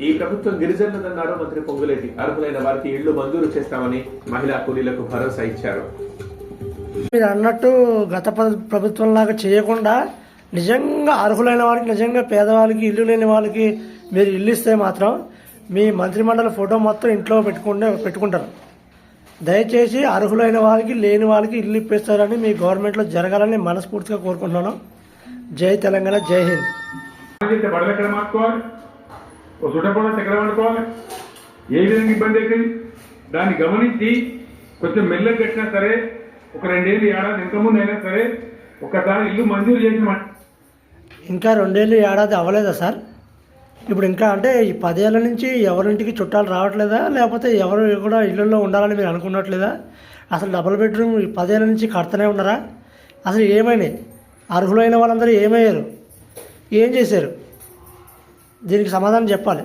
ఈ ప్రభుత్వం గిరిజనులదన్నారు మంత్రి పొంగులేటి. అర్హులైన వారికి ఇళ్లు మంజూరు చేస్తామని మహిళా కూలీలకు భరోసా ఇచ్చారు. మీరు అన్నట్టు గత ప్రభుత్వం లాగా చేయకుండా నిజంగా అర్హులైన వారికి, నిజంగా పేదవాళ్ళకి, ఇల్లు లేని వాళ్ళకి మీరు ఇల్లు ఇస్తే మాత్రం మీ మంత్రిమండలి ఫోటో మొత్తం ఇంట్లో పెట్టుకుంటారు. దయచేసి అర్హులైన వారికి, లేని వాళ్ళకి ఇల్లు ఇప్పిస్తారని మీ గవర్నమెంట్లో జరగాలని మనస్ఫూర్తిగా కోరుకుంటున్నాను. జై తెలంగాణ, జై హింద్. ఏ విధంగా ఇబ్బంది అవుతుంది దాన్ని గమనించి కొంచెం మెల్లగా కట్టినా సరే, ఒక 2 ఏళ్ళు ఏడాది ఇంత ముందు అయినా సరే ఒకసారి ఇల్లు మంజూరు చేసిన. ఇంకా 2 ఏళ్ళు ఏడాది అవ్వలేదా సార్? ఇప్పుడు ఇంకా అంటే ఈ 10 ఏళ్ళ నుంచి ఎవరింటికి చుట్టాలు రావట్లేదా, లేకపోతే ఎవరు కూడా ఇళ్ళల్లో ఉండాలని మీరు అనుకున్నట్లేదా? అసలు డబుల్ బెడ్రూమ్ 10 ఏళ్ళ నుంచి కడుతూనే ఉన్నారా? అసలు ఏమైనాయి? అర్హులైన వాళ్ళందరూ ఏమయ్యారు? ఏం చేశారు? దీనికి సమాధానం చెప్పాలి.